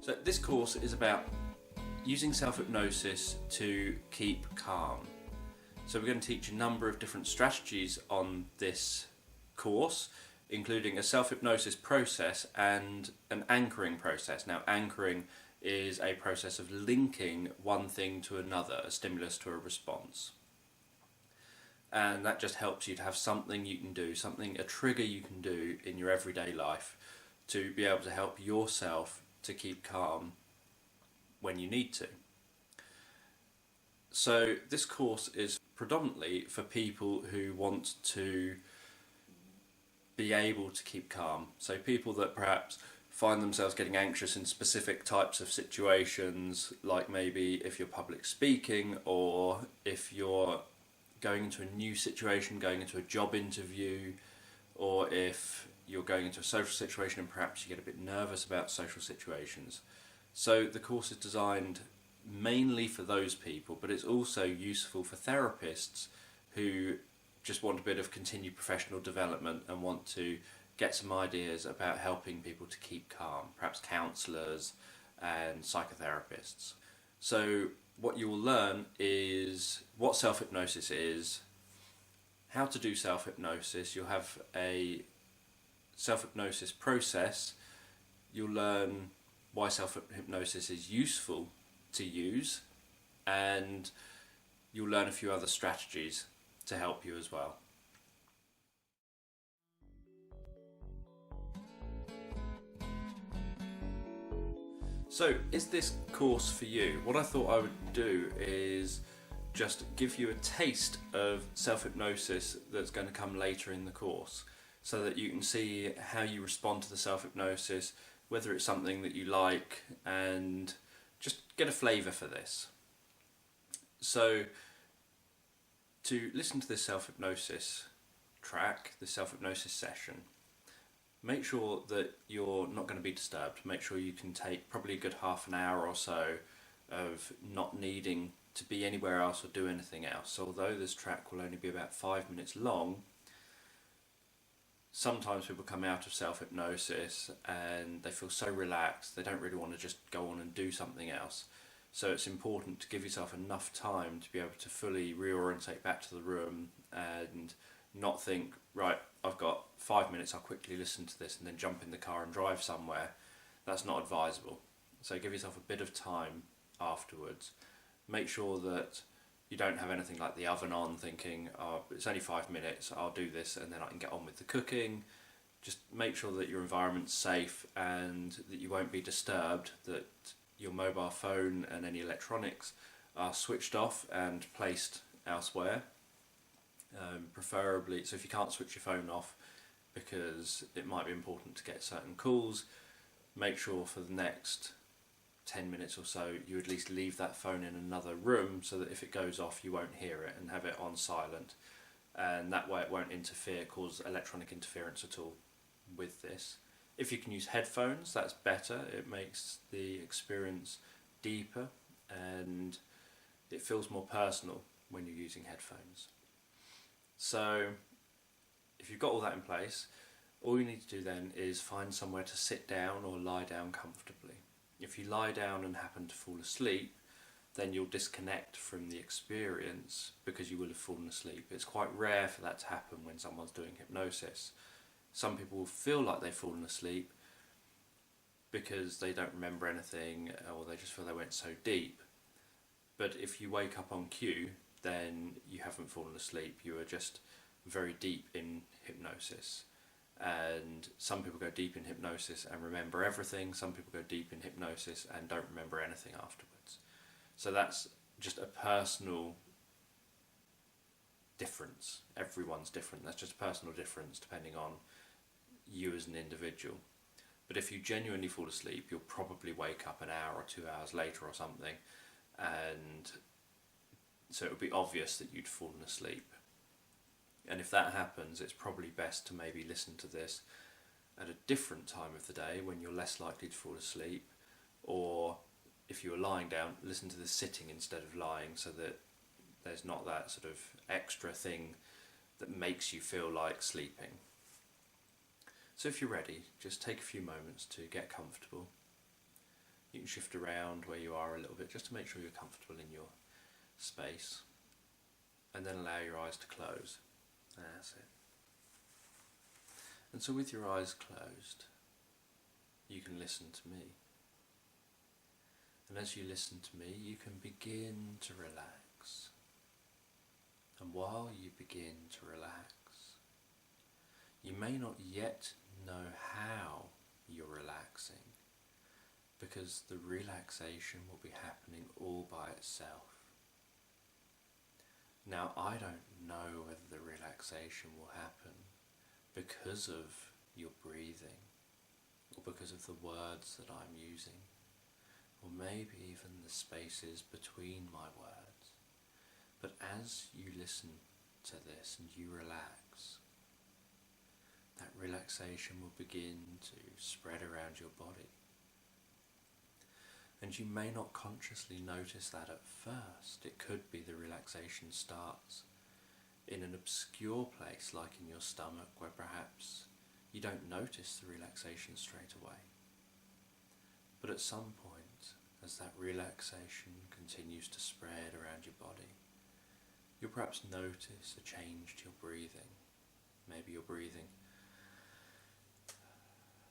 So this course is about using self-hypnosis to keep calm. So we're going to teach a number of different strategies on this course, including a self-hypnosis process and an anchoring process. Now, anchoring is a process of linking one thing to another, a stimulus to a response. And that just helps you to have something you can do, a trigger you can do in your everyday life to be able to help yourself to keep calm when you need to. So this course is predominantly for people who want to be able to keep calm. So people that perhaps find themselves getting anxious in specific types of situations, like maybe if you're public speaking or if you're going into a new situation, going into a job interview, or if you're going into a social situation and perhaps you get a bit nervous about social situations. So the course is designed mainly for those people, but it's also useful for therapists who just want a bit of continued professional development and want to get some ideas about helping people to keep calm, perhaps counsellors and psychotherapists. So what you will learn is what self-hypnosis is, how to do self-hypnosis. You'll have a self-hypnosis process. You'll learn why self-hypnosis is useful to use, and you'll learn a few other strategies to help you as well. So, is this course for you? What I thought I would do is just give you a taste of self-hypnosis that's going to come later in the course, so that you can see how you respond to the self-hypnosis, whether it's something that you like, and just get a flavour for this. So to listen to this self-hypnosis track, this self-hypnosis session, make sure that you're not going to be disturbed. Make sure you can take probably a good half an hour or so of not needing to be anywhere else or do anything else. So although this track will only be about 5 minutes long, sometimes people come out of self-hypnosis and they feel so relaxed they don't really want to just go on and do something else. So it's important to give yourself enough time to be able to fully reorientate back to the room and not think, right, I've got 5 minutes, I'll quickly listen to this and then jump in the car and drive somewhere. That's not advisable. So give yourself a bit of time afterwards. Make sure that you don't have anything like the oven on thinking, oh, it's only 5 minutes, I'll do this and then I can get on with the cooking. Just make sure that your environment's safe and that you won't be disturbed, that your mobile phone and any electronics are switched off and placed elsewhere. Preferably, so if you can't switch your phone off because it might be important to get certain calls, make sure for the next 10 minutes or so you at least leave that phone in another room so that if it goes off you won't hear it, and have it on silent, and that way it won't cause electronic interference at all with this. If you can use headphones, that's better. It makes the experience deeper and it feels more personal when you're using headphones. So if you've got all that in place, all you need to do then is find somewhere to sit down or lie down comfortably. If you lie down and happen to fall asleep, then you'll disconnect from the experience because you will have fallen asleep. It's quite rare for that to happen when someone's doing hypnosis. Some people will feel like they've fallen asleep because they don't remember anything, or they just feel they went so deep. But if you wake up on cue, then you haven't fallen asleep, you are just very deep in hypnosis. And some people go deep in hypnosis and remember everything, some people go deep in hypnosis and don't remember anything afterwards. So that's just a personal difference. Everyone's different. That's just a personal difference depending on you as an individual. But if you genuinely fall asleep, you'll probably wake up an hour or 2 hours later or something, and so it would be obvious that you'd fallen asleep. And if that happens, it's probably best to maybe listen to this at a different time of the day when you're less likely to fall asleep, or if you were lying down, listen to this sitting instead of lying, so that there's not that sort of extra thing that makes you feel like sleeping. So if you're ready, just take a few moments to get comfortable. You can shift around where you are a little bit just to make sure you're comfortable in your space. And then allow your eyes to close. That's it. And so with your eyes closed, you can listen to me. And as you listen to me, you can begin to relax. And while you begin to relax, you may not yet know how you're relaxing, because the relaxation will be happening all by itself. Now, I don't know whether the relaxation will happen because of your breathing, or because of the words that I'm using, or maybe even the spaces between my words. But as you listen to this and you relax, that relaxation will begin to spread around your body. And you may not consciously notice that at first. It could be the relaxation starts in an obscure place, like in your stomach, where perhaps you don't notice the relaxation straight away. But at some point, as that relaxation continues to spread around your body, you'll perhaps notice a change to your breathing. Maybe you're breathing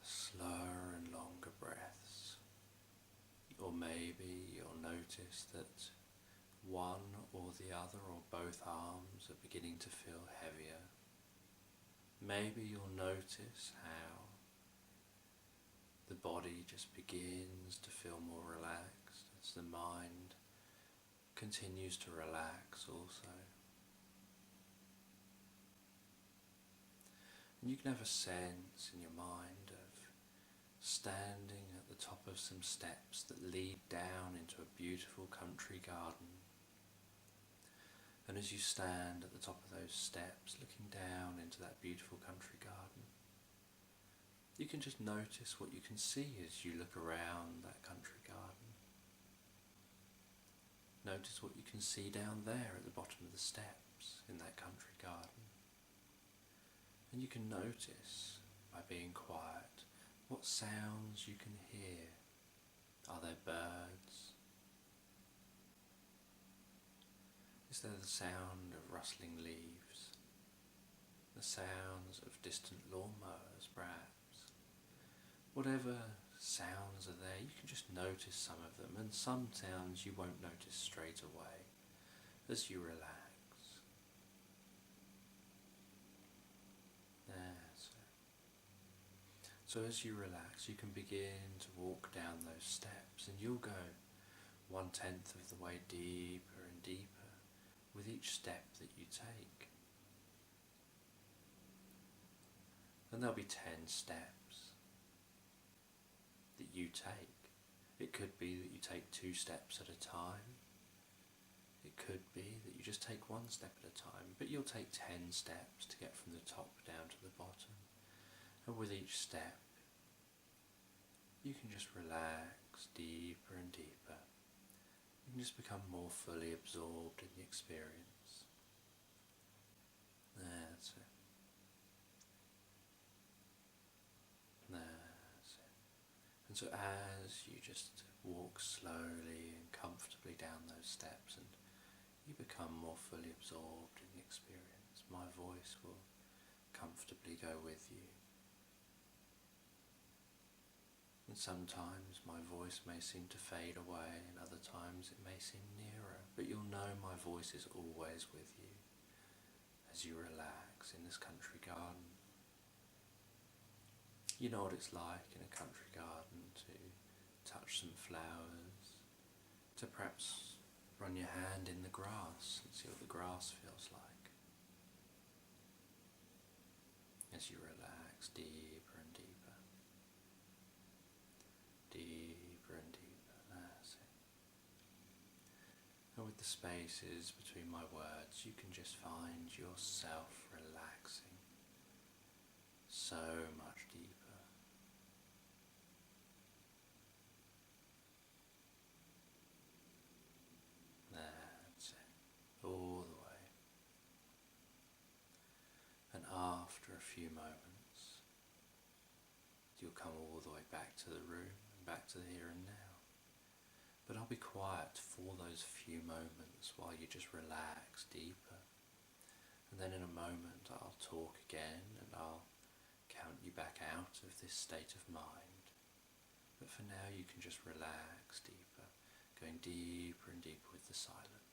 slower and longer breaths. Or maybe you'll notice that one or the other or both arms are beginning to feel heavier. Maybe you'll notice how the body just begins to feel more relaxed as the mind continues to relax also. And you can have a sense in your mind of standing at the top of some steps that lead down into a beautiful country garden. And as you stand at the top of those steps, looking down into that beautiful country garden, you can just notice what you can see as you look around that country garden. Notice what you can see down there at the bottom of the steps in that country garden. And you can notice, by being quiet, what sounds you can hear. Are there birds? Is there the sound of rustling leaves? The sounds of distant lawnmowers, perhaps? Whatever sounds are there, you can just notice some of them, and some sounds you won't notice straight away as you relax. So as you relax, you can begin to walk down those steps, and you'll go 1/10 of the way deeper and deeper with each step that you take. And there'll be 10 steps that you take. It could be that you take 2 steps at a time. It could be that you just take 1 step at a time, but you'll take 10 steps to get from the top down to the bottom. And with each step, you can just relax deeper and deeper. You can just become more fully absorbed in the experience. That's it. That's it. And so as you just walk slowly and comfortably down those steps, and you become more fully absorbed in the experience, my voice will comfortably go with you. And sometimes my voice may seem to fade away, and other times it may seem nearer, but you'll know my voice is always with you as you relax in this country garden. You know what it's like in a country garden to touch some flowers, to perhaps run your hand in the grass and see what the grass feels like as you relax deeper and deeper. Deeper and deeper, that's it. And with the spaces between my words, you can just find yourself relaxing so much deeper. That's it, all the way. And after a few moments, you'll come all the way back to the room, back to the here and now. but I'll be quiet for those few moments while you just relax deeper. And then in a moment I'll talk again and I'll count you back out of this state of mind. But for now you can just relax deeper, going deeper and deeper with the silence.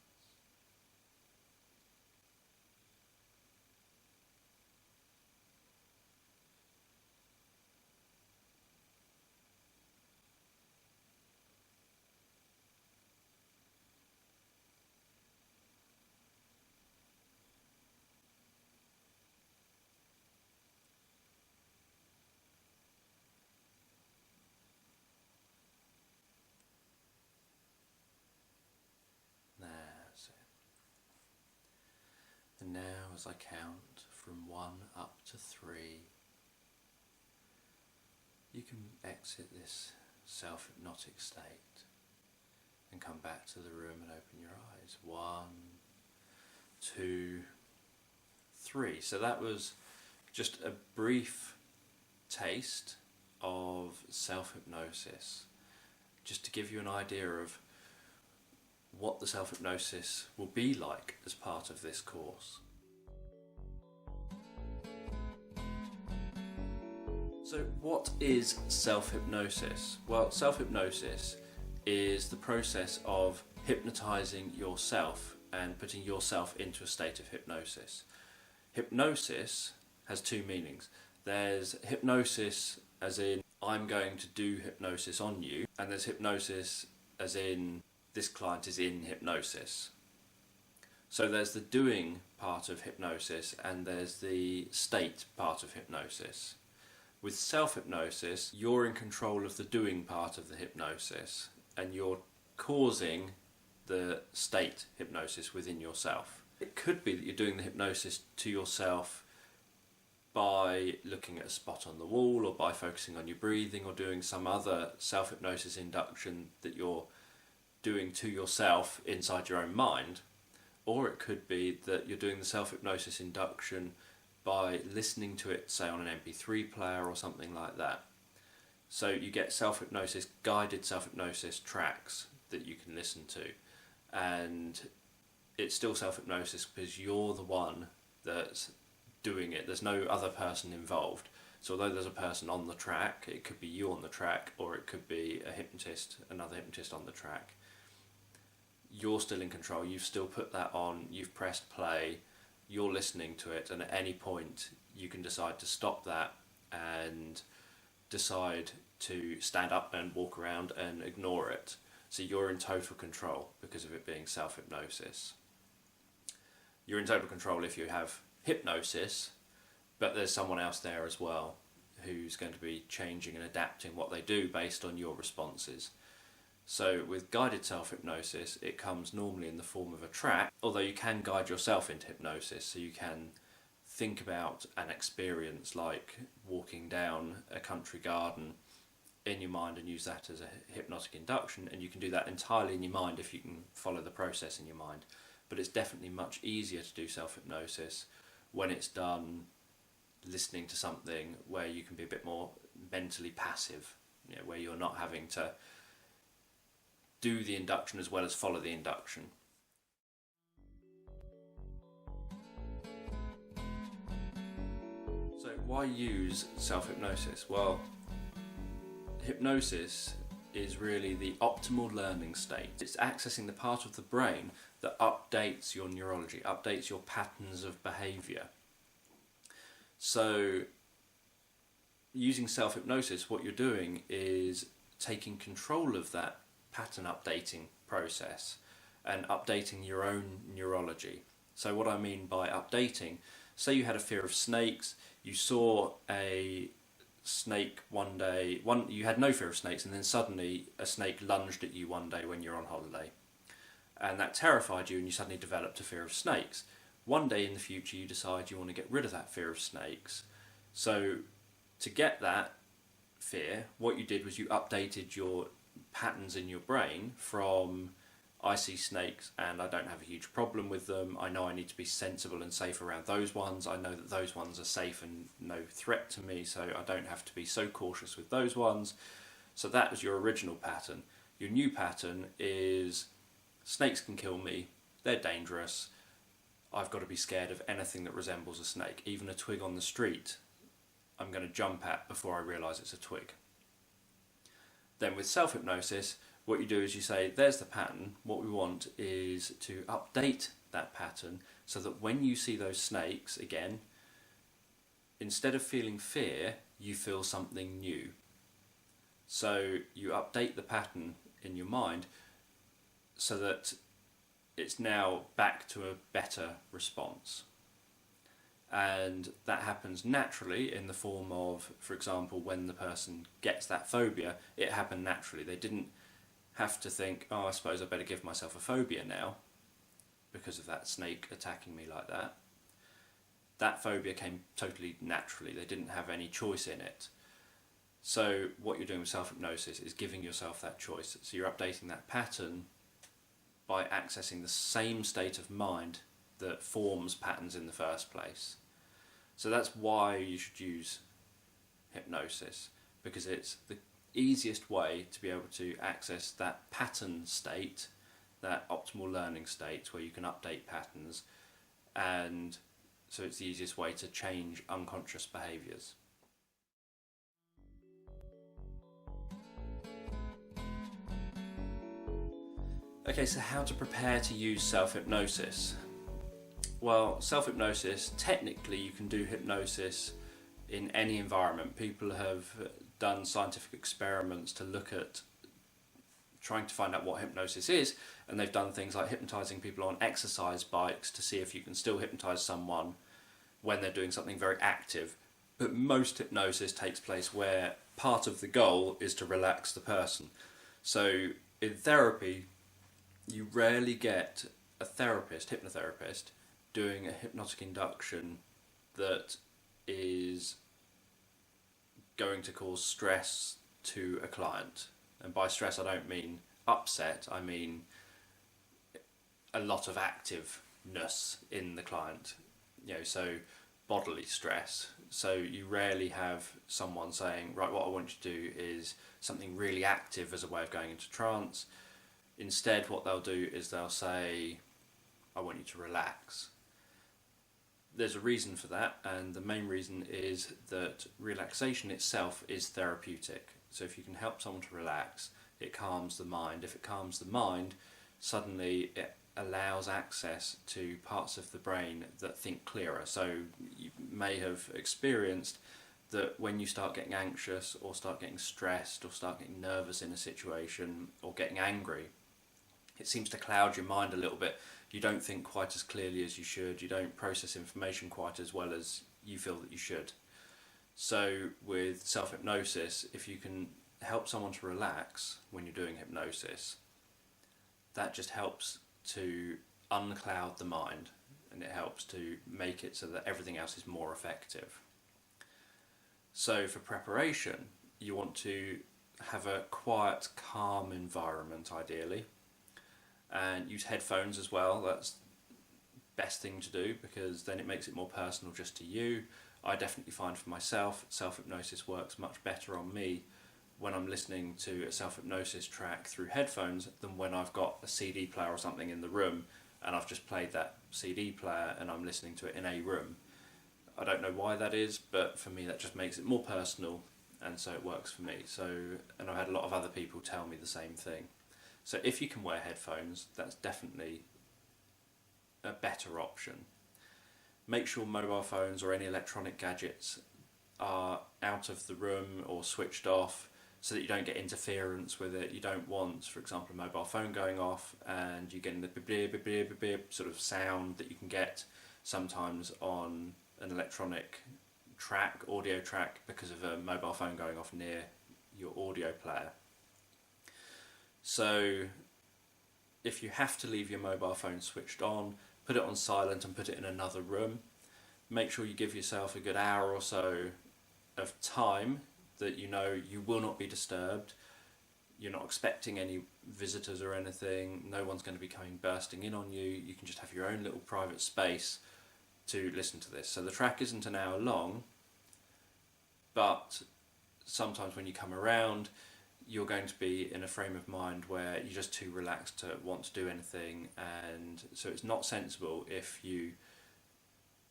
That's it. And now as I count from 1 up to 3, you can exit this self-hypnotic state and come back to the room and open your eyes. 1, 2, 3. So that was just a brief taste of self-hypnosis, just to give you an idea of what the self-hypnosis will be like as part of this course. So what is self-hypnosis? Well, self-hypnosis is the process of hypnotizing yourself and putting yourself into a state of hypnosis. Hypnosis has two meanings. There's hypnosis as in I'm going to do hypnosis on you, and there's hypnosis as in this client is in hypnosis. So there's the doing part of hypnosis and there's the state part of hypnosis. With self-hypnosis, you're in control of the doing part of the hypnosis and you're causing the state hypnosis within yourself. It could be that you're doing the hypnosis to yourself by looking at a spot on the wall, or by focusing on your breathing, or doing some other self-hypnosis induction that you're doing to yourself inside your own mind. Or it could be that you're doing the self-hypnosis induction by listening to it, say on an MP3 player or something like that. So you get self-hypnosis, guided self-hypnosis tracks that you can listen to, and it's still self-hypnosis because you're the one that's doing it. There's no other person involved. So although there's a person on the track, it could be you on the track, or it could be a hypnotist, another hypnotist on the track. You're still in control. You've still put that on, you've pressed play, you're listening to it, and at any point you can decide to stop that and decide to stand up and walk around and ignore it. So you're in total control because of it being self-hypnosis. You're in total control if you have hypnosis, but there's someone else there as well who's going to be changing and adapting what they do based on your responses. So with guided self-hypnosis, it comes normally in the form of a track, although you can guide yourself into hypnosis, so you can think about an experience like walking down a country garden in your mind and use that as a hypnotic induction, and you can do that entirely in your mind if you can follow the process in your mind. But it's definitely much easier to do self-hypnosis when it's done listening to something where you can be a bit more mentally passive, where you're not having to do the induction as well as follow the induction. So why use self-hypnosis? Well, hypnosis is really the optimal learning state. It's accessing the part of the brain that updates your neurology, updates your patterns of behaviour. So using self-hypnosis, what you're doing is taking control of that pattern updating process and updating your own neurology. So what I mean by updating, say you had a fear of snakes, you saw a snake one day, you had no fear of snakes, and then suddenly a snake lunged at you one day when you're on holiday, and that terrified you and you suddenly developed a fear of snakes. One day in the future you decide you want to get rid of that fear of snakes. So to get that fear, what you did was you updated your patterns in your brain from I see snakes and I don't have a huge problem with them, I know I need to be sensible and safe around those ones, I know that those ones are safe and no threat to me, so I don't have to be so cautious with those ones. So that was your original pattern. Your new pattern is snakes can kill me, they're dangerous, I've got to be scared of anything that resembles a snake. Even a twig on the street, I'm going to jump at before I realise it's a twig. Then with self-hypnosis, what you do is you say, there's the pattern. What we want is to update that pattern so that when you see those snakes again, instead of feeling fear, you feel something new. So you update the pattern in your mind so that it's now back to a better response. And that happens naturally in the form of, for example, when the person gets that phobia, it happened naturally. They didn't have to think, oh, I suppose I better give myself a phobia now because of that snake attacking me like that. That phobia came totally naturally. They didn't have any choice in it. So what you're doing with self-hypnosis is giving yourself that choice. So you're updating that pattern by accessing the same state of mind that forms patterns in the first place. So that's why you should use hypnosis, because it's the easiest way to be able to access that pattern state, that optimal learning state where you can update patterns, and so it's the easiest way to change unconscious behaviours. Okay, so how to prepare to use self-hypnosis? Well, self-hypnosis, technically you can do hypnosis in any environment. People have done scientific experiments to look at trying to find out what hypnosis is, and they've done things like hypnotising people on exercise bikes to see if you can still hypnotise someone when they're doing something very active. But most hypnosis takes place where part of the goal is to relax the person. So in therapy, you rarely get a hypnotherapist, doing a hypnotic induction that is going to cause stress to a client. And by stress I don't mean upset, I mean a lot of activeness in the client, so bodily stress. So you rarely have someone saying, right, what I want you to do is something really active as a way of going into trance. Instead, what they'll do is they'll say, I want you to relax. There's a reason for that, and the main reason is that relaxation itself is therapeutic. So if you can help someone to relax, it calms the mind. If it calms the mind, suddenly it allows access to parts of the brain that think clearer. So you may have experienced that when you start getting anxious or start getting stressed or start getting nervous in a situation or getting angry, it seems to cloud your mind a little bit. You don't think quite as clearly as you should. You don't process information quite as well as you feel that you should. So with self-hypnosis, if you can help someone to relax when you're doing hypnosis, that just helps to uncloud the mind, and it helps to make it so that everything else is more effective. So for preparation, you want to have a quiet, calm environment ideally, and use headphones as well. That's the best thing to do because then it makes it more personal just to you. I definitely find for myself, self-hypnosis works much better on me when I'm listening to a self-hypnosis track through headphones than when I've got a CD player or something in the room and I've just played that CD player and I'm listening to it in a room. I don't know why that is, but for me that just makes it more personal, and so it works for me. And I've had a lot of other people tell me the same thing. So if you can wear headphones, that's definitely a better option. Make sure mobile phones or any electronic gadgets are out of the room or switched off so that you don't get interference with it. You don't want, for example, a mobile phone going off and you getting the beep, beep, beep, beep sort of sound that you can get sometimes on an electronic track, audio track, because of a mobile phone going off near your audio player. So if you have to leave your mobile phone switched on, put it on silent and put it in another room. Make sure you give yourself a good hour or so of time that you know you will not be disturbed. You're not expecting any visitors or anything. No one's going to be coming bursting in on you. You can just have your own little private space to listen to this. So the track isn't an hour long, but sometimes when you come around, you're going to be in a frame of mind where you're just too relaxed to want to do anything, and so it's not sensible if you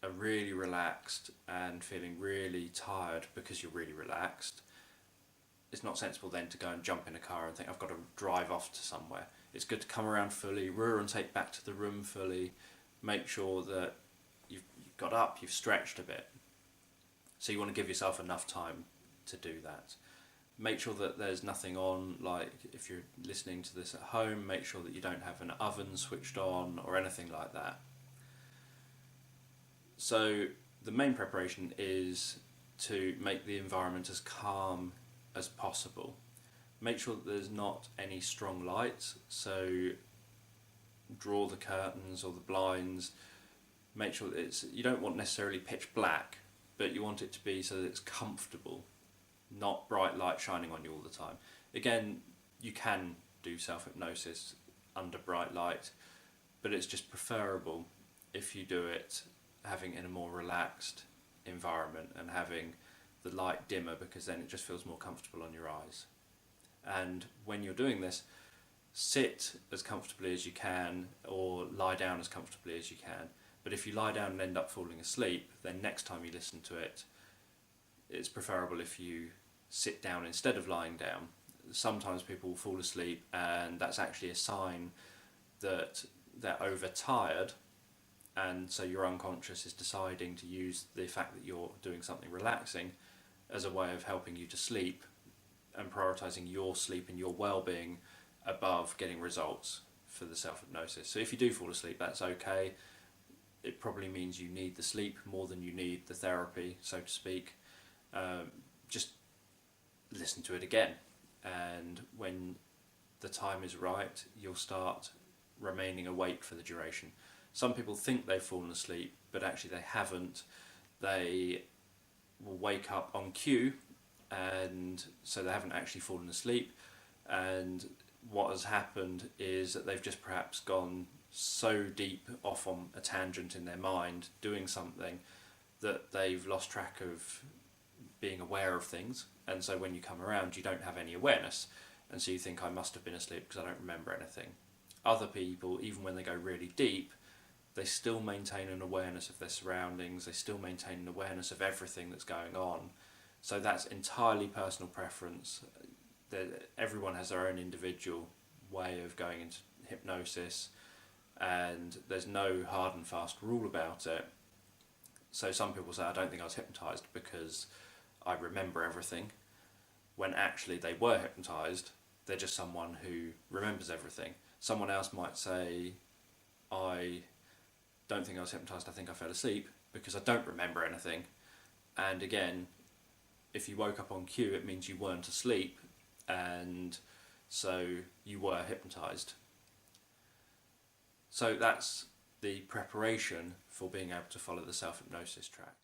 are really relaxed and feeling really tired because you're really relaxed. It's not sensible then to go and jump in a car and think, I've got to drive off to somewhere. It's good to come around fully, take back to the room fully, make sure that you've got up, you've stretched a bit. So you want to give yourself enough time to do that. Make sure that there's nothing on, like if you're listening to this at home, make sure that you don't have an oven switched on or anything like that. So the main preparation is to make the environment as calm as possible. Make sure that there's not any strong lights, so draw the curtains or the blinds. Make sure that you don't want necessarily pitch black, but you want it to be so that it's comfortable, not bright light shining on you all the time. Again, you can do self-hypnosis under bright light, but it's just preferable if you do it having in a more relaxed environment and having the light dimmer, because then it just feels more comfortable on your eyes. And when you're doing this, sit as comfortably as you can or lie down as comfortably as you can. But if you lie down and end up falling asleep, then next time you listen to it, it's preferable if you sit down instead of lying down. Sometimes people will fall asleep, and that's actually a sign that they're overtired, and so your unconscious is deciding to use the fact that you're doing something relaxing as a way of helping you to sleep and prioritising your sleep and your well-being above getting results for the self-hypnosis. So if you do fall asleep, that's okay. It probably means you need the sleep more than you need the therapy, so to speak. Just listen to it again, and when the time is right, you'll start remaining awake for the duration. Some people think they've fallen asleep, but actually they haven't. They will wake up on cue, and so they haven't actually fallen asleep, and what has happened is that they've just perhaps gone so deep off on a tangent in their mind doing something that they've lost track of being aware of things, and so when you come around you don't have any awareness, and so you think, I must have been asleep because I don't remember anything. Other people, even when they go really deep, they still maintain an awareness of their surroundings, they still maintain an awareness of everything that's going on. So that's entirely personal preference. Everyone has their own individual way of going into hypnosis, and there's no hard and fast rule about it. So some people say, I don't think I was hypnotised because I remember everything, when actually they were hypnotised. They're just someone who remembers everything. Someone else might say, I don't think I was hypnotised, I think I fell asleep because I don't remember anything. And again, if you woke up on cue, it means you weren't asleep, and so you were hypnotised. So that's the preparation for being able to follow the self-hypnosis track.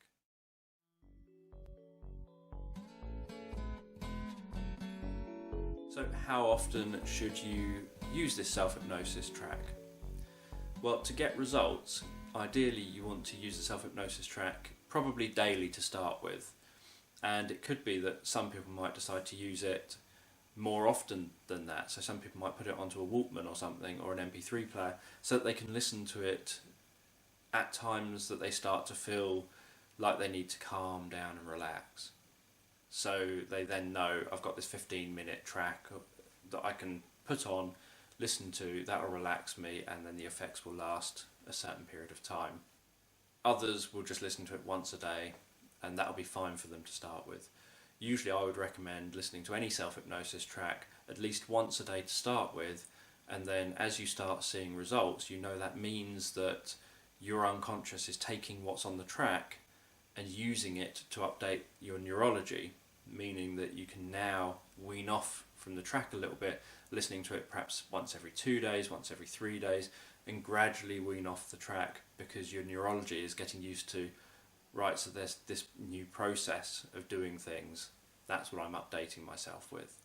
So how often should you use this self-hypnosis track? Well, to get results, ideally you want to use the self-hypnosis track probably daily to start with. And it could be that some people might decide to use it more often than that. So some people might put it onto a Walkman or something, or an MP3 player, so that they can listen to it at times that they start to feel like they need to calm down and relax. So they then know, I've got this 15-minute track that I can put on, listen to, that will relax me, and then the effects will last a certain period of time. Others will just listen to it once a day, and that'll be fine for them to start with. Usually I would recommend listening to any self-hypnosis track at least once a day to start with, and then as you start seeing results, you know that means that your unconscious is taking what's on the track and using it to update your neurology, meaning that you can now wean off from the track a little bit, listening to it perhaps once every 2 days, once every 3 days, and gradually wean off the track because your neurology is getting used to, right, so there's this new process of doing things. That's what I'm updating myself with.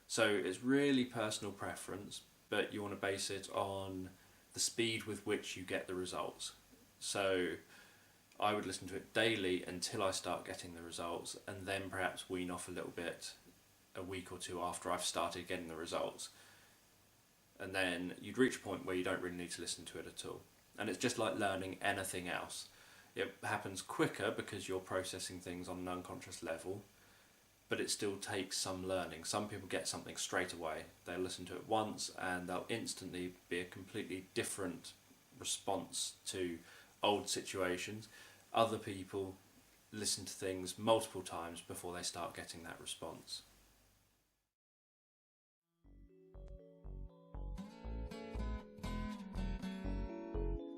So it's really personal preference, but you want to base it on the speed with which you get the results. So I would listen to it daily until I start getting the results, and then perhaps wean off a little bit a week or two after I've started getting the results. And then you'd reach a point where you don't really need to listen to it at all. And it's just like learning anything else. It happens quicker because you're processing things on an unconscious level, but it still takes some learning. Some people get something straight away. They'll listen to it once and they'll instantly be a completely different response to old situations. Other people listen to things multiple times before they start getting that response.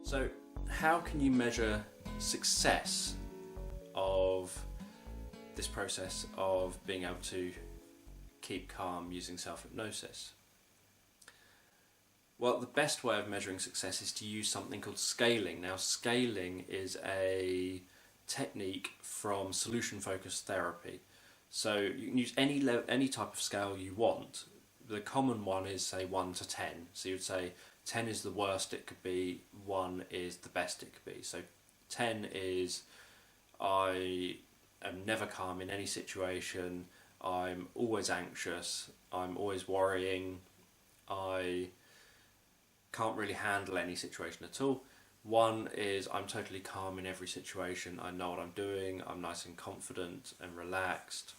So, how can you measure success of this process of being able to keep calm using self-hypnosis? Well, the best way of measuring success is to use something called scaling. Now, scaling is a technique from solution-focused therapy. So you can use any type of scale you want. The common one is, say, 1 to 10. So you'd say 10 is the worst it could be, 1 is the best it could be. So 10 is I am never calm in any situation, I'm always anxious, I'm always worrying, I can't really handle any situation at all. 1 is I'm totally calm in every situation, I know what I'm doing, I'm nice and confident and relaxed,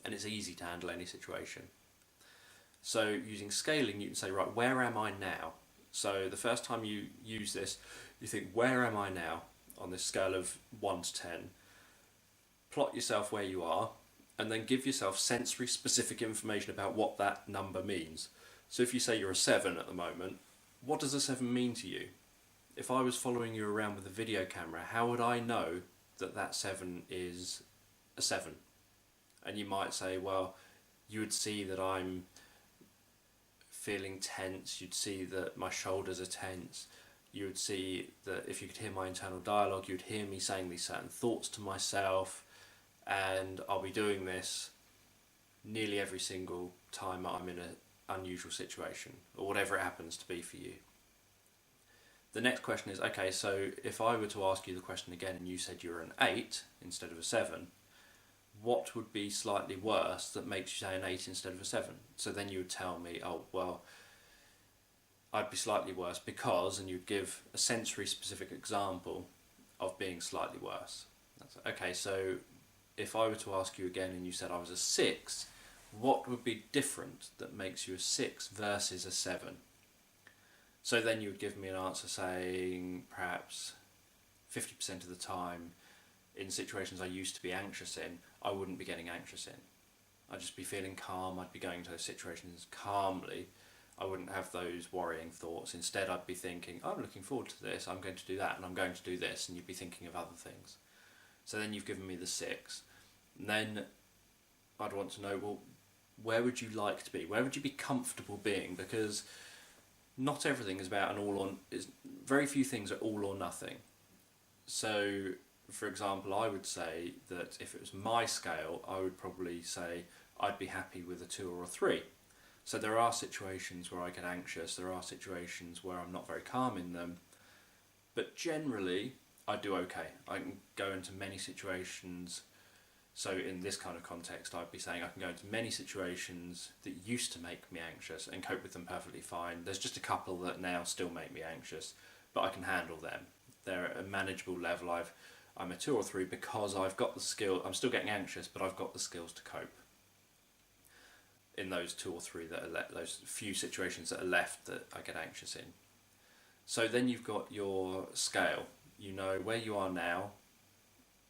and it's easy to handle any situation. So using scaling, you can say, right, where am I now? So the first time you use this, you think, where am I now on this scale of 1 to 10? Plot yourself where you are, and then give yourself sensory specific information about what that number means. So if you say you're a 7 at the moment, what does a 7 mean to you? If I was following you around with a video camera, how would I know that that 7 is a 7? And you might say, well, you would see that I'm feeling tense, you'd see that my shoulders are tense, you would see that if you could hear my internal dialogue, you'd hear me saying these certain thoughts to myself, and I'll be doing this nearly every single time I'm in an unusual situation, or whatever it happens to be for you. The next question is, okay, so if I were to ask you the question again and you said you were an 8 instead of a 7, what would be slightly worse that makes you say an 8 instead of a 7? So then you would tell me, oh, well, I'd be slightly worse because, and you'd give a sensory specific example of being slightly worse. Okay, so if I were to ask you again and you said I was a 6, what would be different that makes you a 6 versus a 7? So then you would give me an answer saying perhaps 50% of the time in situations I used to be anxious in, I wouldn't be getting anxious in. I'd just be feeling calm, I'd be going to those situations calmly, I wouldn't have those worrying thoughts. Instead I'd be thinking, I'm looking forward to this, I'm going to do that, and I'm going to do this, and you'd be thinking of other things. So then you've given me the 6. And then I'd want to know, well, where would you like to be? Where would you be comfortable being? Because not everything is about an all or... very few things are all or nothing. So, for example, I would say that if it was my scale, I would probably say I'd be happy with a 2 or a 3. So there are situations where I get anxious, there are situations where I'm not very calm in them, but generally I do okay. I can go into many situations, so in this kind of context I'd be saying I can go into many situations that used to make me anxious and cope with them perfectly fine. There's just a couple that now still make me anxious, but I can handle them. They're at a manageable level. I'm a 2 or 3 because I've got the skill. I'm still getting anxious, but I've got the skills to cope in those 2 or 3 that are those few situations that are left that I get anxious in. So then you've got your scale. You know where you are now,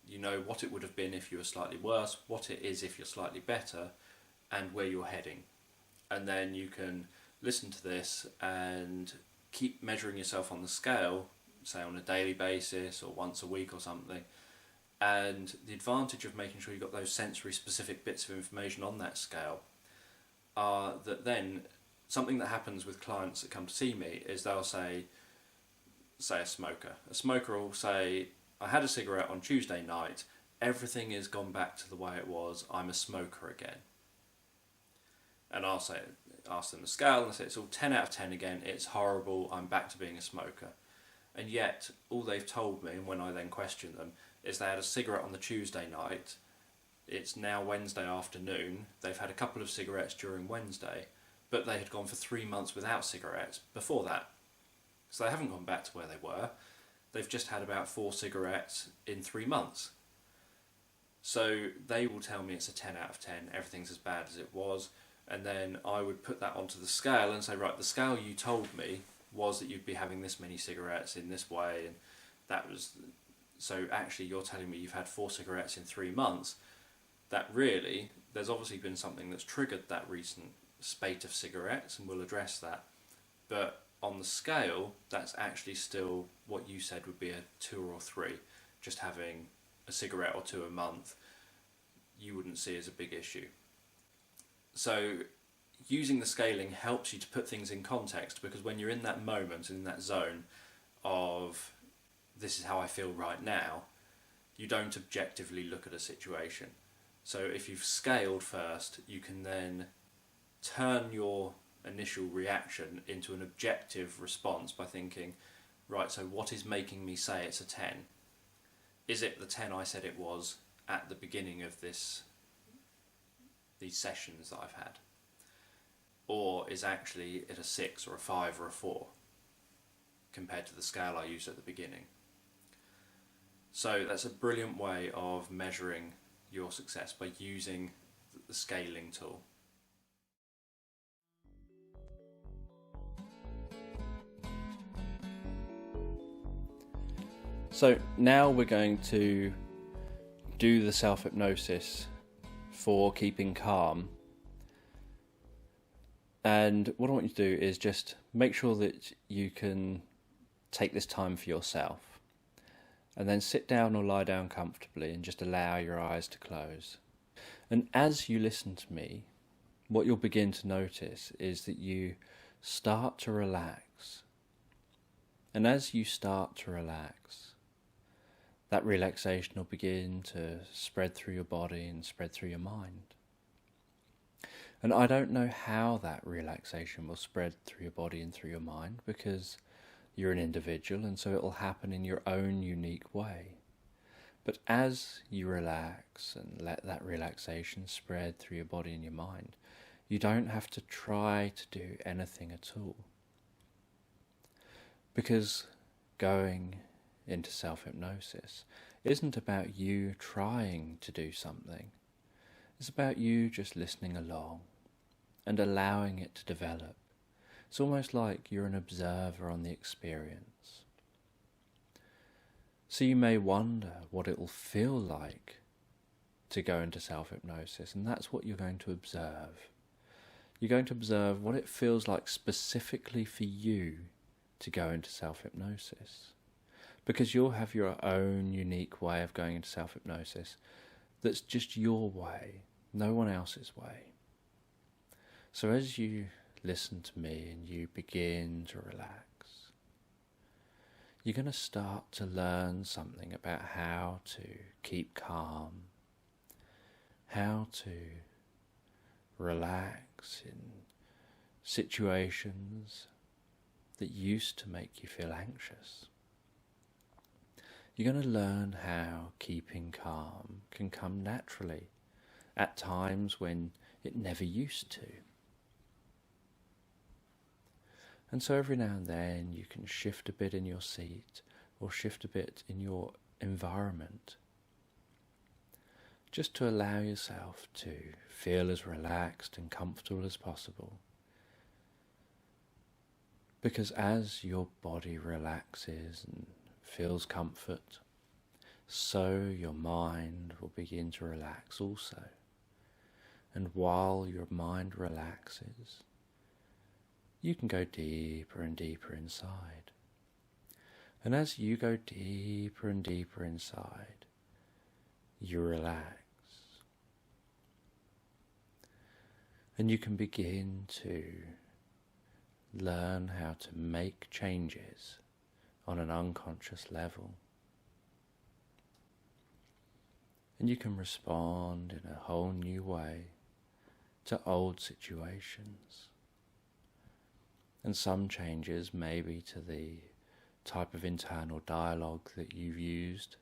you know what it would have been if you were slightly worse, what it is if you're slightly better, and where you're heading. And then you can listen to this and keep measuring yourself on the scale, say on a daily basis or once a week or something. And the advantage of making sure you've got those sensory specific bits of information on that scale are that then something that happens with clients that come to see me is they'll say a smoker. A smoker will say, I had a cigarette on Tuesday night, everything has gone back to the way it was, I'm a smoker again. And I'll say, ask them the scale, and I say it's all 10 out of 10 again, it's horrible, I'm back to being a smoker. And yet, all they've told me, and when I then question them, is they had a cigarette on the Tuesday night, it's now Wednesday afternoon, they've had a couple of cigarettes during Wednesday, but they had gone for 3 months without cigarettes before that. So they haven't gone back to where they were. They've just had about 4 cigarettes in 3 months. So they will tell me it's a 10 out of 10, everything's as bad as it was, and then I would put that onto the scale and say, right, the scale you told me was that you'd be having this many cigarettes in this way, and that was... So actually you're telling me you've had 4 cigarettes in 3 months. That really, there's obviously been something that's triggered that recent spate of cigarettes, and we'll address that. But on the scale, that's actually still what you said would be a 2 or 3. Just having a cigarette or 2 a month, you wouldn't see as a big issue. So using the scaling helps you to put things in context, because when you're in that moment, in that zone of this is how I feel right now, you don't objectively look at a situation. So if you've scaled first, you can then turn your initial reaction into an objective response by thinking, right, so what is making me say it's a 10? Is it the 10 I said it was at the beginning of these sessions that I've had? Or is actually it a 6 or a 5 or a 4 compared to the scale I used at the beginning? So that's a brilliant way of measuring your success by using the scaling tool. So now we're going to do the self-hypnosis for keeping calm. And what I want you to do is just make sure that you can take this time for yourself. And then sit down or lie down comfortably and just allow your eyes to close. And as you listen to me, what you'll begin to notice is that you start to relax. And as you start to relax, that relaxation will begin to spread through your body and spread through your mind. And I don't know how that relaxation will spread through your body and through your mind, because you're an individual, and so it will happen in your own unique way. But as you relax and let that relaxation spread through your body and your mind, you don't have to try to do anything at all. Because going into self-hypnosis isn't about you trying to do something. It's about you just listening along and allowing it to develop. It's almost like you're an observer on the experience. So you may wonder what it will feel like to go into self-hypnosis, and that's what you're going to observe. You're going to observe what it feels like specifically for you to go into self-hypnosis. Because you'll have your own unique way of going into self-hypnosis that's just your way, no one else's way. So as you listen to me and you begin to relax, you're going to start to learn something about how to keep calm, how to relax in situations that used to make you feel anxious. You're going to learn how keeping calm can come naturally at times when it never used to. And so every now and then you can shift a bit in your seat or shift a bit in your environment, just to allow yourself to feel as relaxed and comfortable as possible. Because as your body relaxes and feels comfort, so your mind will begin to relax also. And while your mind relaxes, you can go deeper and deeper inside. And as you go deeper and deeper inside, you relax. And you can begin to learn how to make changes on an unconscious level. And you can respond in a whole new way to old situations. And some changes may be to the type of internal dialogue that you've used.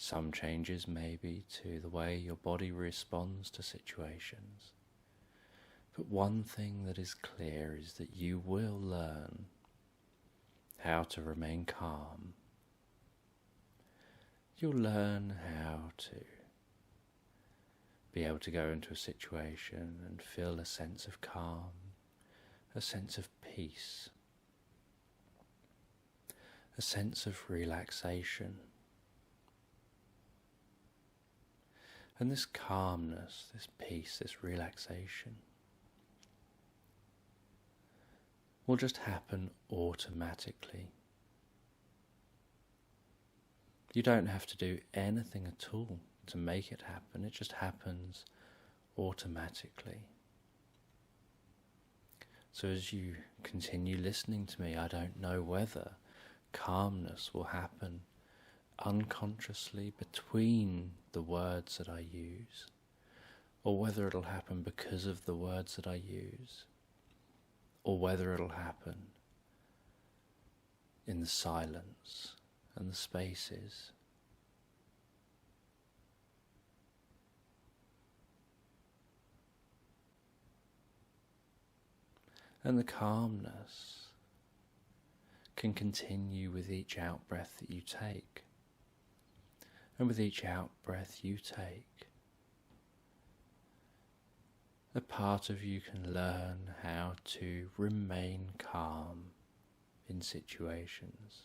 Some changes maybe to the way your body responds to situations. But one thing that is clear is that you will learn how to remain calm. You'll learn how to be able to go into a situation and feel a sense of calm, a sense of peace, a sense of relaxation. And this calmness, this peace, this relaxation will just happen automatically. You don't have to do anything at all to make it happen. It just happens automatically. So as you continue listening to me, I don't know whether calmness will happen unconsciously between the words that I use, or whether it'll happen because of the words that I use, or whether it'll happen in the silence and the spaces. And the calmness can continue with each out-breath that you take. And with each out-breath you take, a part of you can learn how to remain calm in situations.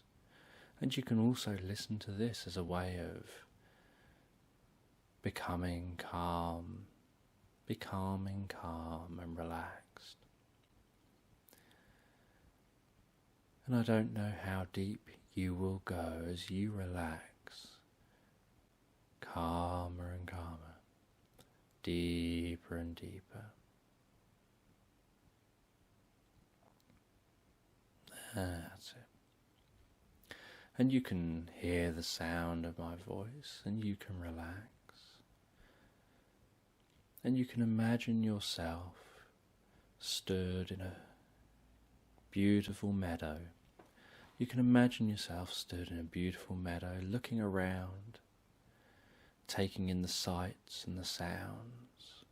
And you can also listen to this as a way of becoming calm and relaxed. And I don't know how deep you will go as you relax. Calmer and calmer, deeper and deeper. That's it. And you can hear the sound of my voice, and you can relax. And you can imagine yourself stood in a beautiful meadow. You can imagine yourself stood in a beautiful meadow, looking around, taking in the sights and the sounds.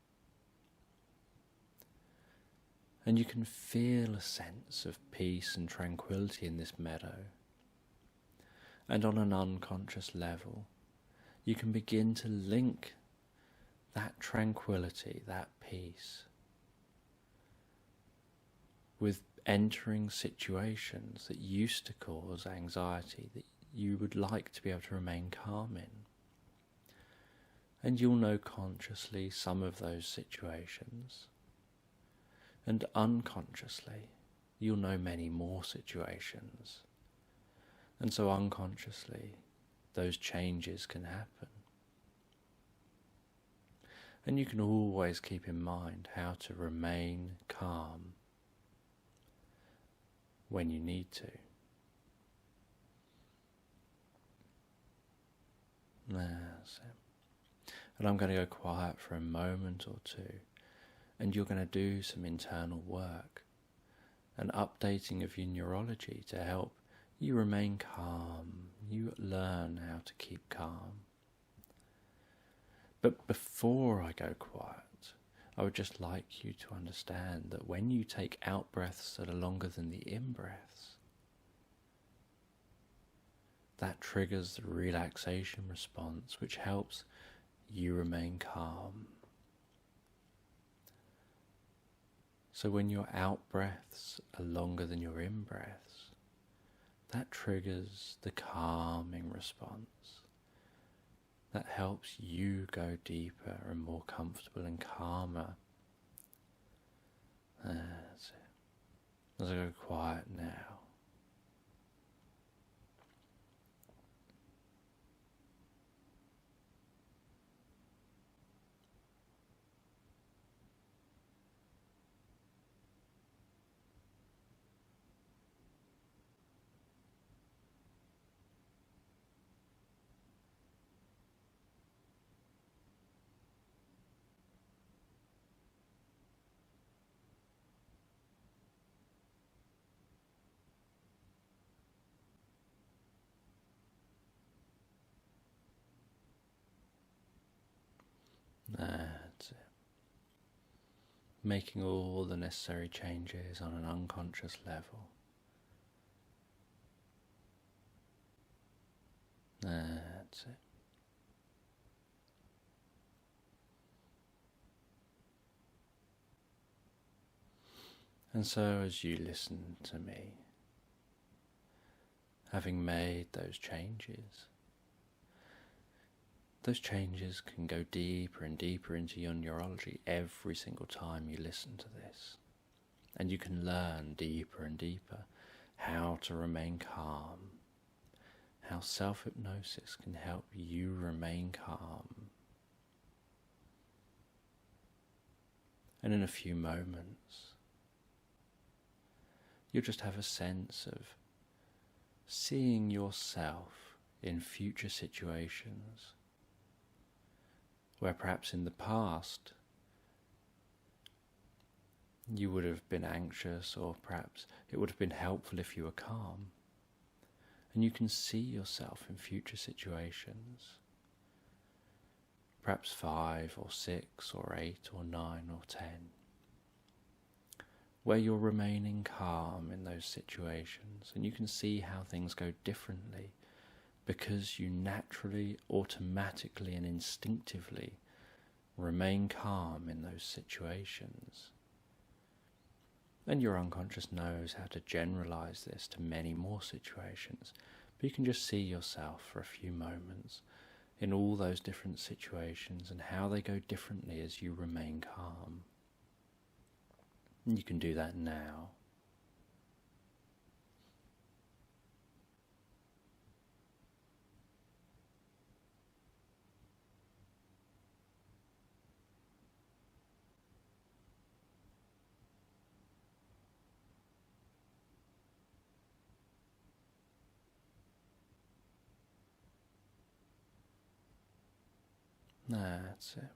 And you can feel a sense of peace and tranquility in this meadow. And on an unconscious level, you can begin to link that tranquility, that peace, with entering situations that used to cause anxiety, that you would like to be able to remain calm in. And you'll know consciously some of those situations, and unconsciously you'll know many more situations, and so unconsciously those changes can happen. And you can always keep in mind how to remain calm when you need to. That's it. And I'm going to go quiet for a moment or two, and you're going to do some internal work, an updating of your neurology to help you remain calm, you learn how to keep calm. But before I go quiet, I would just like you to understand that when you take out breaths that are longer than the in breaths, that triggers the relaxation response, which helps you remain calm. So when your out breaths are longer than your in breaths, that triggers the calming response. That helps you go deeper and more comfortable and calmer. That's it. As I go quiet now. That's it. Making all the necessary changes on an unconscious level. That's it. And so as you listen to me, having made those changes can go deeper and deeper into your neurology every single time you listen to this. And you can learn deeper and deeper how to remain calm, how self-hypnosis can help you remain calm. And in a few moments, you'll just have a sense of seeing yourself in future situations where perhaps in the past you would have been anxious, or perhaps it would have been helpful if you were calm. And you can see yourself in future situations, perhaps 5 or 6 or 8 or 9 or 10, where you're remaining calm in those situations, and you can see how things go differently because you naturally, automatically and instinctively remain calm in those situations. And your unconscious knows how to generalize this to many more situations, but you can just see yourself for a few moments in all those different situations and how they go differently as you remain calm. And you can do that now. That's it.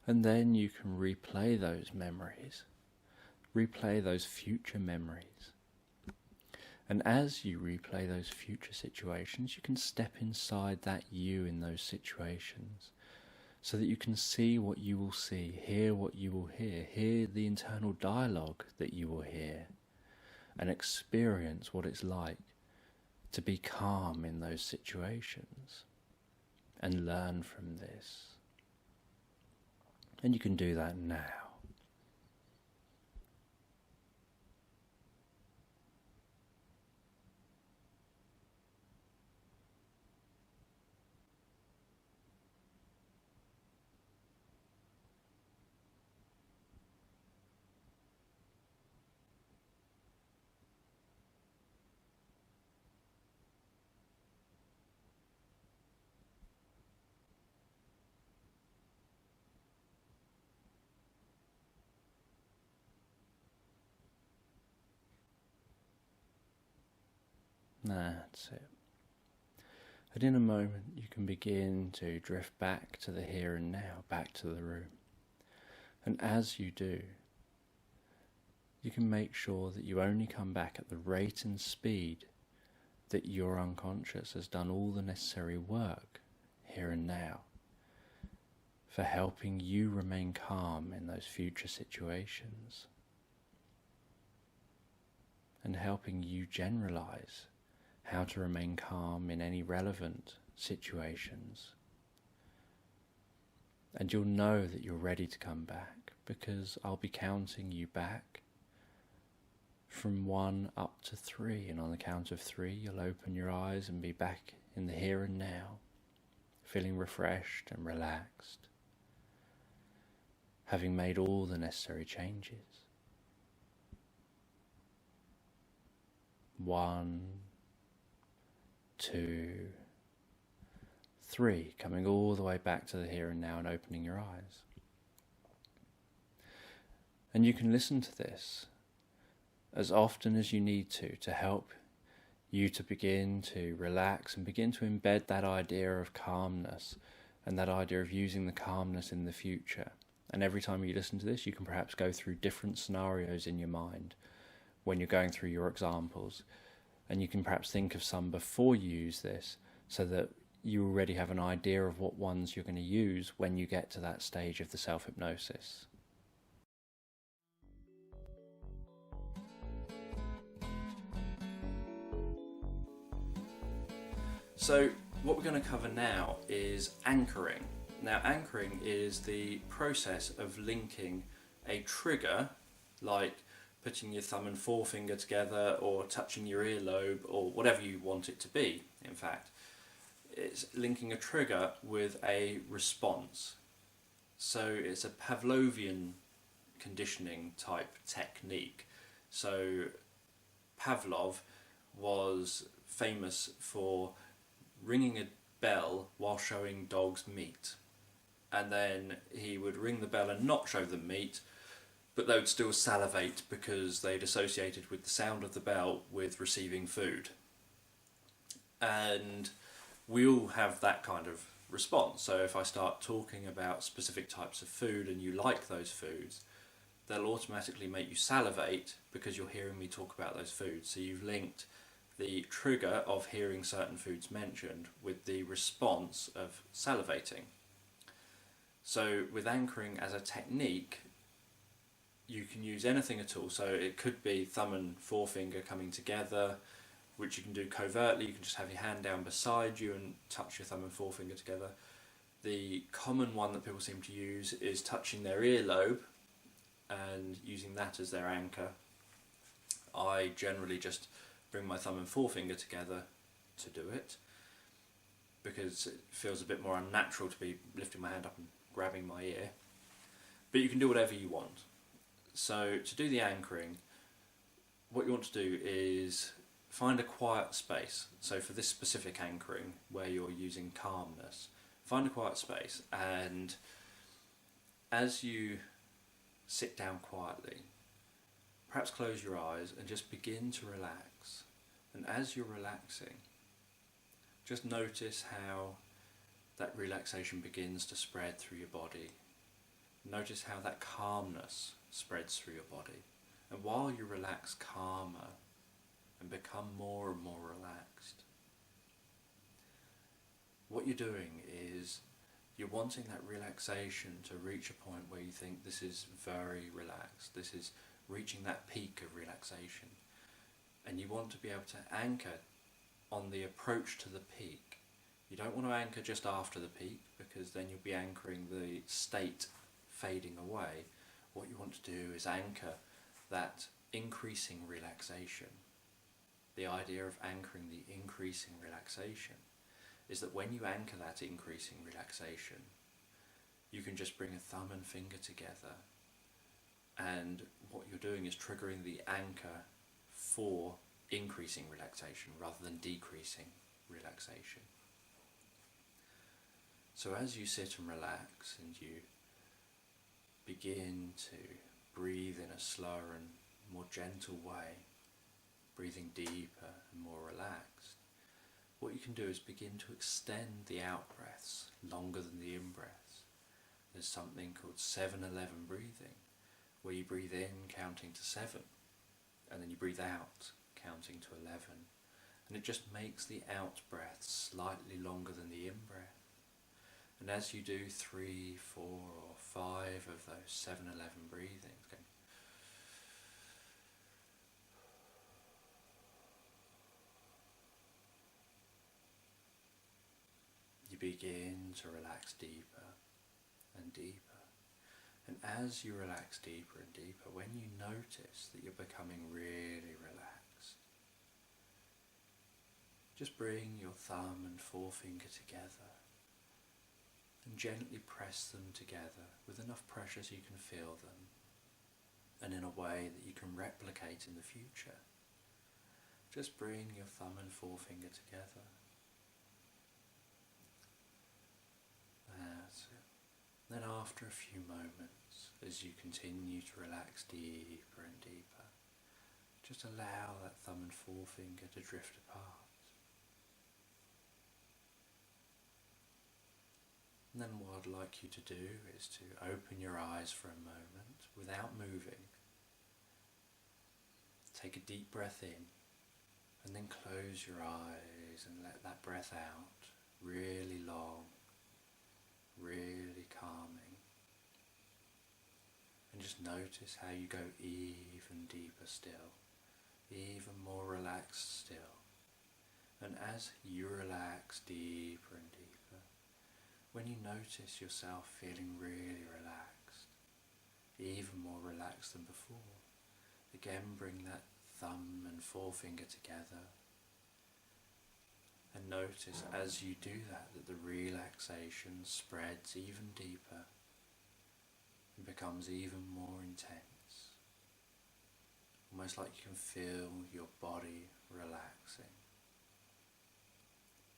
And then you can replay those memories, replay those future memories. And as you replay those future situations, you can step inside that you in those situations so that you can see what you will see, hear what you will hear the internal dialogue that you will hear, and experience what it's like to be calm in those situations and learn from this. And you can do that now. That's it. And in a moment you can begin to drift back to the here and now, back to the room. And as you do, you can make sure that you only come back at the rate and speed that your unconscious has done all the necessary work here and now for helping you remain calm in those future situations and helping you generalize how to remain calm in any relevant situations. And you'll know that you're ready to come back because I'll be counting you back from 1 up to 3, and on the count of 3 you'll open your eyes and be back in the here and now, feeling refreshed and relaxed, having made all the necessary changes. 1, 2, 3, coming all the way back to the here and now and opening your eyes. And you can listen to this as often as you need to help you to begin to relax and begin to embed that idea of calmness and that idea of using the calmness in the future. And every time you listen to this, you can perhaps go through different scenarios in your mind when you're going through your examples. And you can perhaps think of some before you use this so that you already have an idea of what ones you're going to use when you get to that stage of the self-hypnosis. So what we're going to cover now is anchoring. Now, anchoring is the process of linking a trigger, like putting your thumb and forefinger together or touching your earlobe or whatever you want it to be, in fact. It's linking a trigger with a response. So it's a Pavlovian conditioning type technique. So Pavlov was famous for ringing a bell while showing dogs meat, and then he would ring the bell and not show them meat, but they would still salivate because they'd associated with the sound of the bell with receiving food. And we all have that kind of response. So if I start talking about specific types of food and you like those foods, they'll automatically make you salivate because you're hearing me talk about those foods. So you've linked the trigger of hearing certain foods mentioned with the response of salivating. So with anchoring as a technique, you can use anything at all. So it could be thumb and forefinger coming together, which you can do covertly. You can just have your hand down beside you and touch your thumb and forefinger together. The common one that people seem to use is touching their earlobe and using that as their anchor. I generally just bring my thumb and forefinger together to do it because it feels a bit more unnatural to be lifting my hand up and grabbing my ear. But you can do whatever you want. So to do the anchoring, what you want to do is find a quiet space. So for this specific anchoring where you're using calmness, find a quiet space, and as you sit down quietly, perhaps close your eyes and just begin to relax. And as you're relaxing, just notice how that relaxation begins to spread through your body. Notice how that calmness spreads through your body. And while you relax calmer and become more and more relaxed, what you're doing is you're wanting that relaxation to reach a point where you think this is very relaxed. This is reaching that peak of relaxation. And you want to be able to anchor on the approach to the peak. You don't want to anchor just after the peak because then you'll be anchoring the state fading away. What you want to do is anchor that increasing relaxation. The idea of anchoring the increasing relaxation is that when you anchor that increasing relaxation, you can just bring a thumb and finger together, and what you're doing is triggering the anchor for increasing relaxation rather than decreasing relaxation. So as you sit and relax and you begin to breathe in a slower and more gentle way, breathing deeper and more relaxed, what you can do is begin to extend the out breaths longer than the in breaths. There's something called 7-11 breathing, where you breathe in counting to 7 and then you breathe out counting to 11, and it just makes the out breath slightly longer than the in breath. And as you do 3, 4 or 5 of those 7-11 breathings, going you begin to relax deeper and deeper. And as you relax deeper and deeper, when you notice that you're becoming really relaxed, just bring your thumb and forefinger together and gently press them together with enough pressure so you can feel them, and in a way that you can replicate in the future. Just bring your thumb and forefinger together. That's it. Then after a few moments, as you continue to relax deeper and deeper, just allow that thumb and forefinger to drift apart. And then what I'd like you to do is to open your eyes for a moment without moving. Take a deep breath in and then close your eyes and let that breath out really long, really calming. And just notice how you go even deeper still, even more relaxed still. And as you relax deeper and deeper, when you notice yourself feeling really relaxed, even more relaxed than before, again bring that thumb and forefinger together. And notice as you do that, that the relaxation spreads even deeper and becomes even more intense. Almost like you can feel your body relaxing.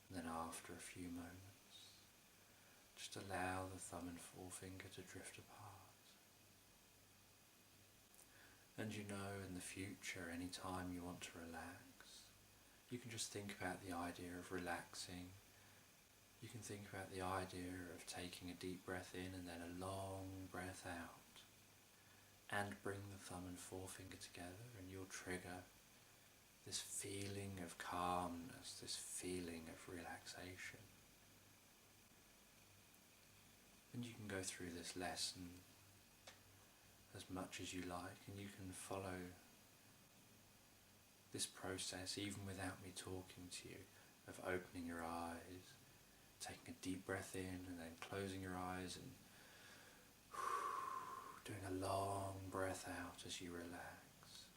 And then after a few moments, just allow the thumb and forefinger to drift apart. And you know, in the future, any time you want to relax, you can just think about the idea of relaxing. You can think about the idea of taking a deep breath in and then a long breath out. And bring the thumb and forefinger together, and you'll trigger this feeling of calmness, this feeling of relaxation. And you can go through this lesson as much as you like, and you can follow this process even without me talking to you, of opening your eyes, taking a deep breath in and then closing your eyes and doing a long breath out as you relax.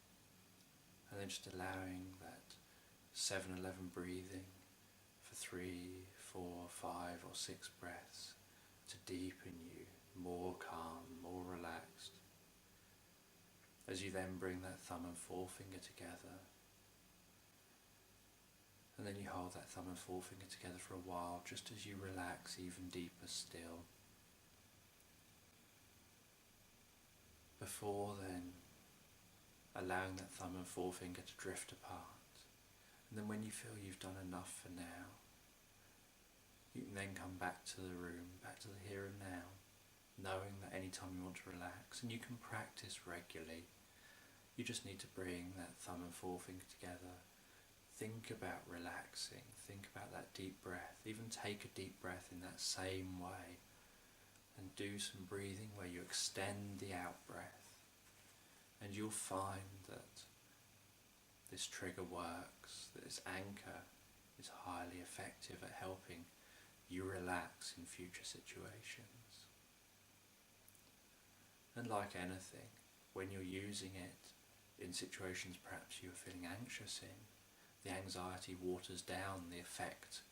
And then just allowing that 7-11 breathing for 3, 4, 5 or 6 breaths to deepen you, more calm, more relaxed. As you then bring that thumb and forefinger together, and then you hold that thumb and forefinger together for a while, just as you relax even deeper still. Before then, allowing that thumb and forefinger to drift apart. And then when you feel you've done enough for now, you can then come back to the room, back to the here and now, knowing that any time you want to relax, and you can practice regularly. You just need to bring that thumb and forefinger together. Think about relaxing, think about that deep breath, even take a deep breath in that same way, and do some breathing where you extend the out breath, and you'll find that this trigger works, that this anchor is highly effective at helping you relax in future situations. And like anything, when you're using it in situations perhaps you're feeling anxious in, the anxiety waters down the effect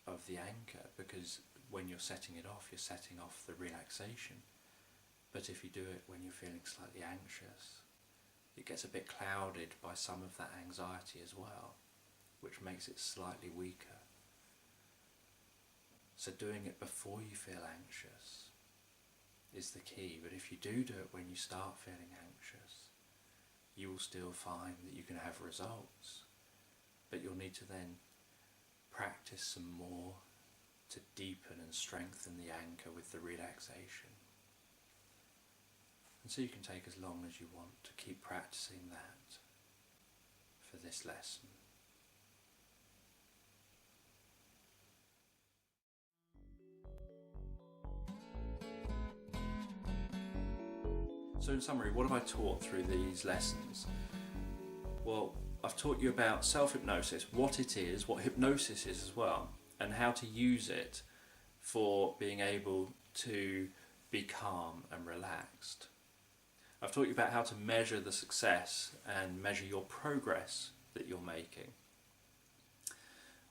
of the anchor, because when you're setting it off, you're setting off the relaxation. But if you do it when you're feeling slightly anxious, it gets a bit clouded by some of that anxiety as well, which makes it slightly weaker. So doing it before you feel anxious is the key, but if you do it when you start feeling anxious, you will still find that you can have results, but you'll need to then practice some more to deepen and strengthen the anchor with the relaxation. And so you can take as long as you want to keep practicing that for this lesson. So in summary, what have I taught through these lessons? Well, I've taught you about self-hypnosis, what it is, what hypnosis is as well, and how to use it for being able to be calm and relaxed. I've taught you about how to measure the success and measure your progress that you're making.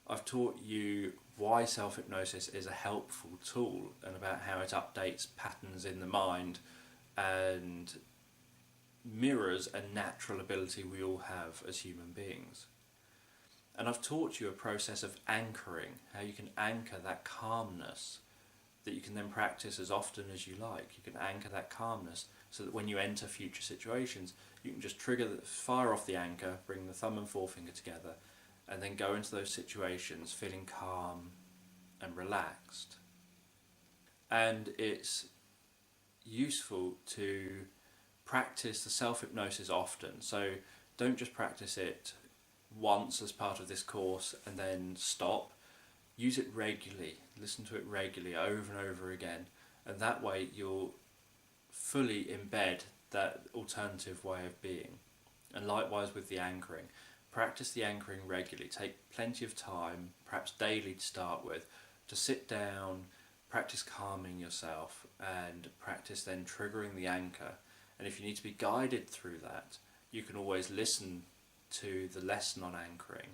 I've taught you why self-hypnosis is a helpful tool and about how it updates patterns in the mind and mirrors a natural ability we all have as human beings. And I've taught you a process of anchoring, how you can anchor that calmness that you can then practice as often as you like. You can anchor that calmness so that when you enter future situations, you can just fire off the anchor, bring the thumb and forefinger together, and then go into those situations feeling calm and relaxed. And it's useful to practice the self-hypnosis often. So don't just practice it once as part of this course and then stop. use it regularly, listen to it regularly over and over again, and that way you'll fully embed that alternative way of being. And likewise with the anchoring. Practice the anchoring regularly. Take plenty of time, perhaps daily to start with, to sit down, practice calming yourself, and practice then triggering the anchor. And if you need to be guided through that, you can always listen to the lesson on anchoring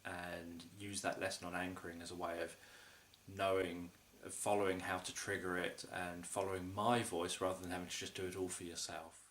and use that lesson on anchoring as a way of knowing, of following how to trigger it and following my voice rather than having to just do it all for yourself.